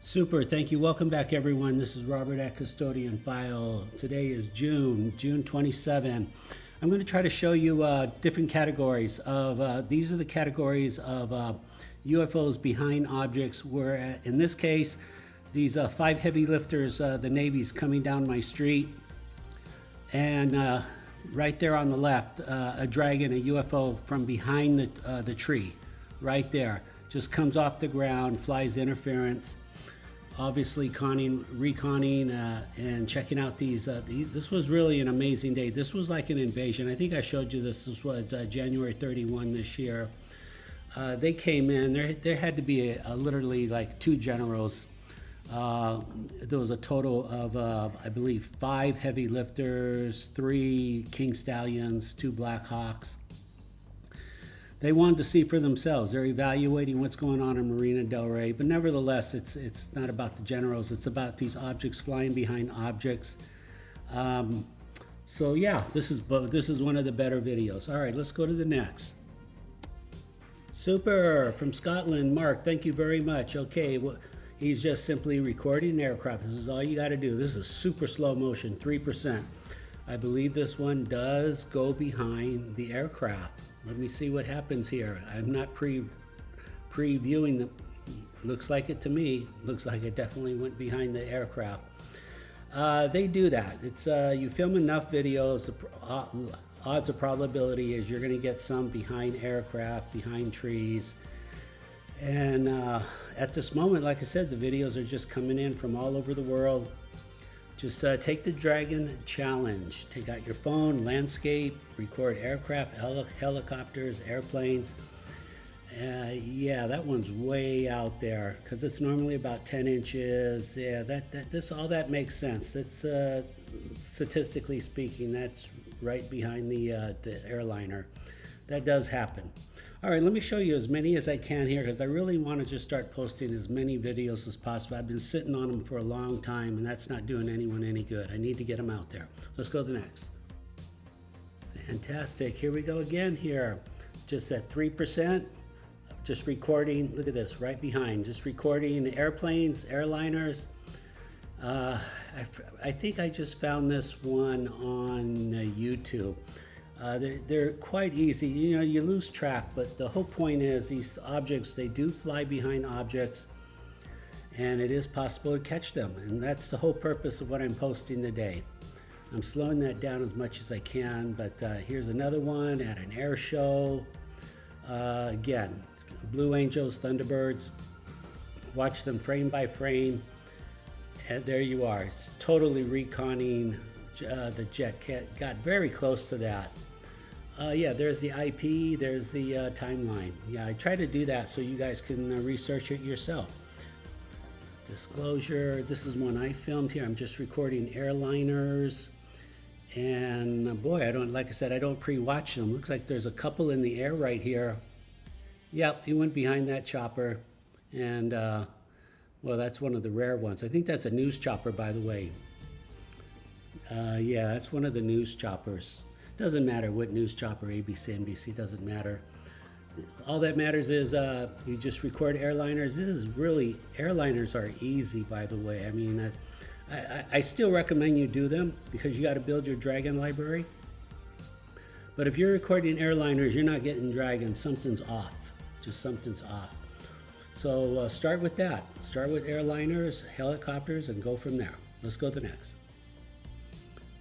Super, thank you. Welcome back, everyone. This is Robert at Custodian File. Today is June 27. I'm going to try to show you different categories of, these are the categories of UFOs behind objects, where in this case, these 5 heavy lifters, the Navy's coming down my street, and right there on the left, a dragon, a UFO from behind the tree, right there. Just comes off the ground, flies interference. Obviously reconning and checking out these, this was really an amazing day. This was like an invasion. I think I showed you this. This was January 31 this year. They came in. There had to be literally like 2 generals. There was a total of, I believe, 5 heavy lifters, 3 King Stallions, 2 Black Hawks. They wanted to see for themselves. They're evaluating what's going on in Marina Del Rey, but nevertheless, it's not about the generals. It's about these objects flying behind objects. So yeah, this is one of the better videos. All right, let's go to the next. Super from Scotland, Mark. Thank you very much. Okay, well, he's just simply recording an aircraft. This is all you got to do. This is super slow motion, 3%. I believe this one does go behind the aircraft. Let me see what happens here. I'm not previewing them. Looks like it to me. Looks like it definitely went behind the aircraft. They do that. It's you film enough videos, the odds of probability is you're going to get some behind aircraft, behind trees. And at this moment, like I said, the videos are just coming in from all over the world. Just take the Dragon challenge. Take out your phone, landscape, record aircraft, helicopters, airplanes. Yeah, that one's way out there because it's normally about 10 inches. Yeah, all that makes sense. It's statistically speaking, that's right behind the airliner. That does happen. All right, let me show you as many as I can here because I really want to just start posting as many videos as possible. I've been sitting on them for a long time and that's not doing anyone any good. I need to get them out there. Let's go to the next. Fantastic. Here we go again here. Just at 3%. Just recording. Look at this right behind. Just recording airplanes, airliners. I think I just found this one on YouTube. They're quite easy. You know, you lose track, but the whole point is these objects, they do fly behind objects, and it is possible to catch them. And that's the whole purpose of what I'm posting today. I'm slowing that down as much as I can, but here's another one at an air show. Again, Blue Angels, Thunderbirds. Watch them frame by frame, and there you are. It's totally reconning the jet. Got very close to that. Yeah, there's the IP, there's the timeline. Yeah, I try to do that so you guys can research it yourself. Disclosure, this is one I filmed here. I'm just recording airliners. And boy, like I said, I don't pre-watch them. Looks like there's a couple in the air right here. Yep, he went behind that chopper. And, well, that's one of the rare ones. I think that's a news chopper, by the way. Yeah, that's one of the news choppers. Doesn't matter what news chopper, ABC, NBC, doesn't matter. All that matters is you just record airliners. This is really, airliners are easy, by the way. I mean, I still recommend you do them because you got to build your Dragon library. But if you're recording airliners, you're not getting Dragons. Something's off. Just something's off. So start with that. Start with airliners, helicopters, and go from there. Let's go to the next.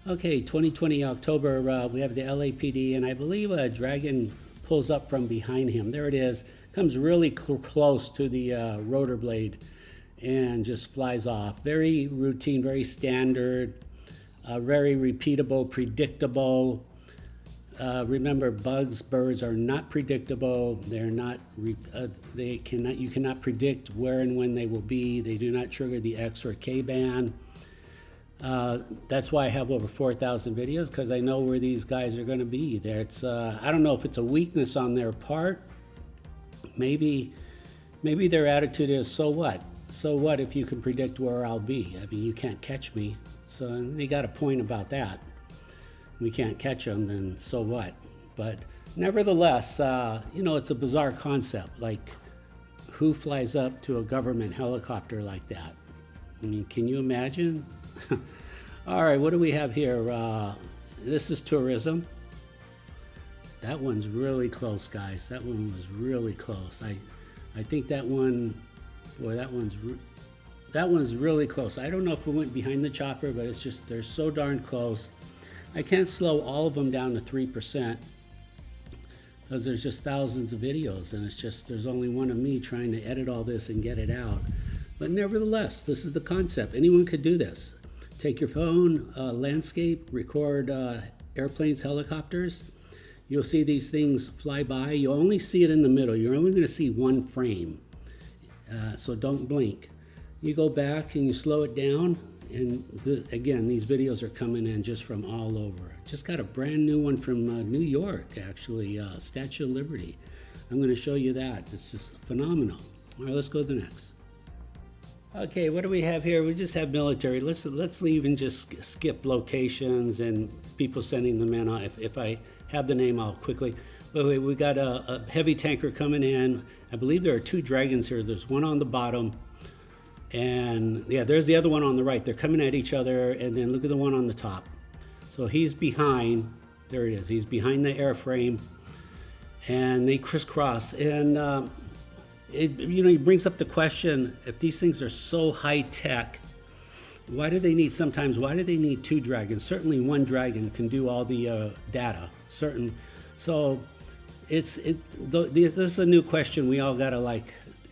Okay, 2020 October, we have the LAPD, and I believe a Dragon pulls up from behind him. There it is. Comes really close to the rotor blade and just flies off. Very routine, very standard, very repeatable, predictable. Remember, birds are not predictable. They're not. You cannot predict where and when they will be. They do not trigger the X or K band. That's why I have over 4,000 videos, because I know where these guys are going to be. I don't know if it's a weakness on their part. Maybe their attitude is, so what? So what if you can predict where I'll be? I mean, you can't catch me. So they got a point about that. We can't catch them, then so what? But nevertheless, you know, it's a bizarre concept. Like, who flies up to a government helicopter like that? I mean, can you imagine? All right, what do we have here? This is tourism. That one's really close, guys. That one was really close. I think that one, boy, that one's really close. I don't know if it went behind the chopper, but it's just, they're so darn close. I can't slow all of them down to 3% because there's just thousands of videos, and it's just, there's only one of me trying to edit all this and get it out. But nevertheless, this is the concept. Anyone could do this. Take your phone, landscape, record airplanes, helicopters. You'll see these things fly by. You'll only see it in the middle. You're only going to see one frame. So don't blink. You go back and you slow it down. And again, these videos are coming in just from all over. Just got a brand new one from New York, actually, Statue of Liberty. I'm going to show you that. It's just phenomenal. All right, let's go to the next. Okay, what do we have here? We just have military. Let's leave and just skip locations and people sending them in. If I have the name, I'll quickly. But we got a heavy tanker coming in. I believe there are two dragons here. There's one on the bottom. And yeah, there's the other one on the right. They're coming at each other, and then look at the one on the top. So he's behind, there it is. He's behind the airframe, and they crisscross. And he brings up the question, if these things are so high tech, why do they need two dragons? Certainly one dragon can do all the data. So this is a new question we all gotta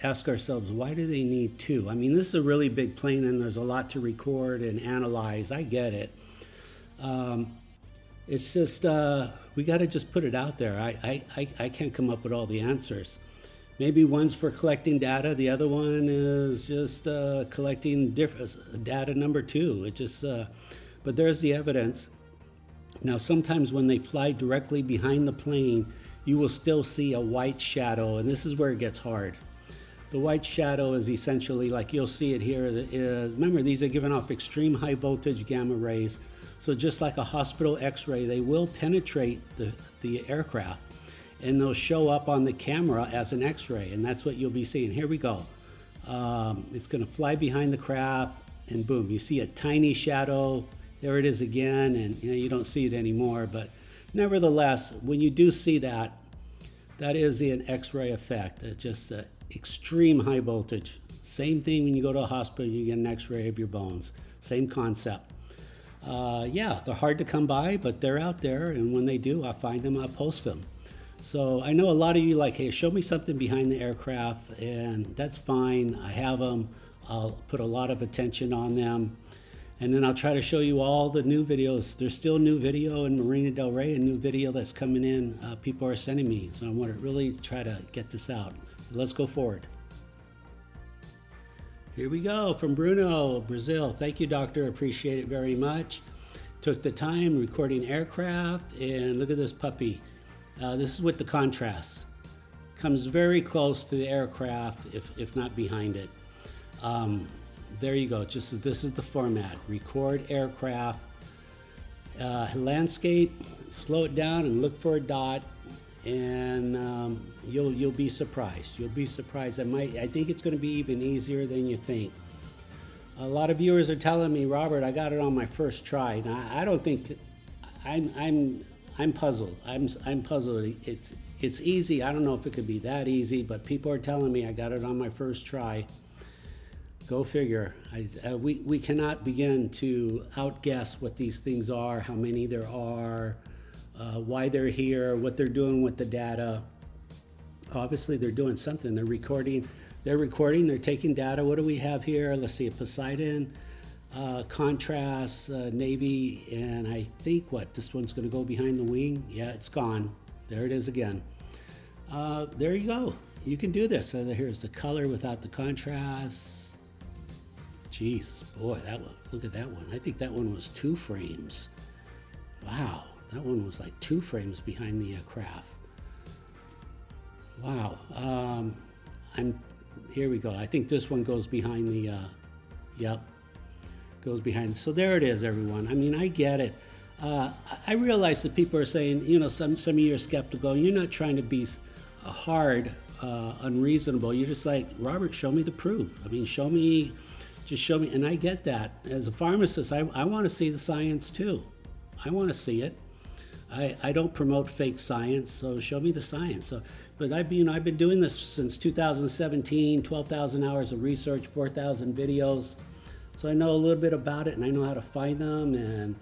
ask ourselves, why do they need two? I mean, this is a really big plane and there's a lot to record and analyze. I get it. It's just, we got to just put it out there. I can't come up with all the answers. Maybe one's for collecting data. The other one is just collecting data number two. But there's the evidence. Now, sometimes when they fly directly behind the plane, you will still see a white shadow, and this is where it gets hard. The white shadow is essentially, like you'll see it here, remember these are giving off extreme high voltage gamma rays. So just like a hospital x-ray, they will penetrate the aircraft and they'll show up on the camera as an x-ray, and that's what you'll be seeing. Here we go. It's gonna fly behind the craft and boom, you see a tiny shadow. There it is again, and you don't see it anymore, but nevertheless, when you do see that, that is an x-ray effect. It's just extreme high voltage. Same thing when you go to a hospital, you get an x-ray of your bones. Same concept. Yeah, they're hard to come by, but they're out there, and when they do, I find them, I post them. So I know a lot of you hey, show me something behind the aircraft, and that's fine. I have them. I'll put a lot of attention on them, and then I'll try to show you all the new videos. There's still new video in Marina Del Rey, a new video that's coming in. People are sending me, so I want to really try to get this out. Let's go forward. Here we go from Bruno, Brazil. Thank you, doctor. Appreciate it very much. Took the time recording aircraft, and look at this puppy. This is with the contrast. Comes very close to the aircraft, if not behind it. There you go. This is the format. Record aircraft, landscape, slow it down and look for a dot. And you'll be surprised. You'll be surprised. I think it's going to be even easier than you think. A lot of viewers are telling me, Robert, I got it on my first try. Now, I don't think I'm puzzled. I'm puzzled. It's easy. I don't know if it could be that easy, but people are telling me I got it on my first try. Go figure. We cannot begin to outguess what these things are, how many there are. Why they're here, what they're doing with the data. Obviously, they're doing something. They're recording, they're taking data. What do we have here? Let's see, a Poseidon, contrast, Navy, and I think this one's going to go behind the wing. Yeah, it's gone. There it is again. There you go. You can do this. So here's the color without the contrast. Jesus, boy, look at that one. I think that one was 2 frames. Wow. That one was like 2 frames behind the craft. Wow. Here we go. I think this one goes behind the, yep, goes behind. So there it is, everyone. I mean, I get it. I realize that people are saying, some of you are skeptical. You're not trying to be hard unreasonable. You're just like, Robert, show me the proof. I mean, just show me. And I get that. As a pharmacist, I want to see the science too. I want to see it. I don't promote fake science, so show me the science. So, but I've been doing this since 2017, 12,000 hours of research, 4,000 videos. So I know a little bit about it, and I know how to find them, and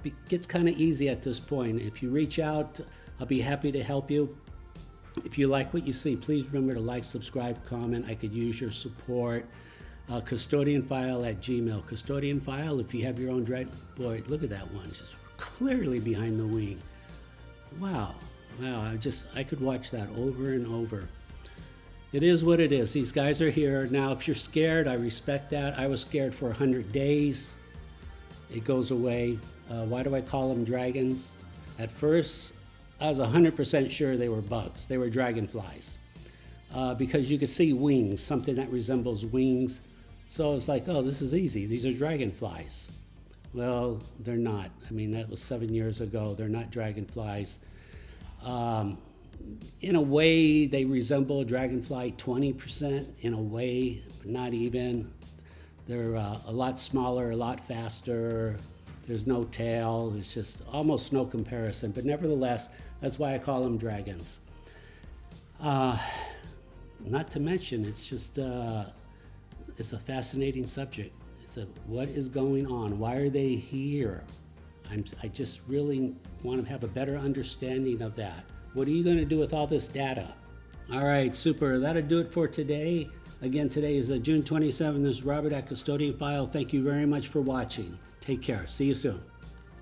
it gets kind of easy at this point. If you reach out, I'll be happy to help you. If you like what you see, please remember to like, subscribe, comment. I could use your support. Custodianfile@gmail. Custodianfile, if you have your own boy, look at that one, just clearly behind the wing. Wow, I could watch that over and over. It is what it is. These guys are here. Now, if you're scared, I respect that. I was scared for 100 days. It goes away. Why do I call them dragons? At first, I was 100% sure they were bugs. They were dragonflies. Because you could see wings, something that resembles wings. So it's like, oh, this is easy. These are dragonflies. Well, they're not. I mean, that was 7 years ago. They're not dragonflies. In a way, they resemble a dragonfly 20%. In a way, but not even. They're a lot smaller, a lot faster. There's no tail. There's just almost no comparison. But nevertheless, that's why I call them dragons. Not to mention, it's just, it's a fascinating subject. What is going on? Why are they here? I just really want to have a better understanding of that. What are you going to do with all this data? All right, super. That'll do it for today. Again, today is June 27th. This is Robert at Custodian File. Thank you very much for watching. Take care. See you soon.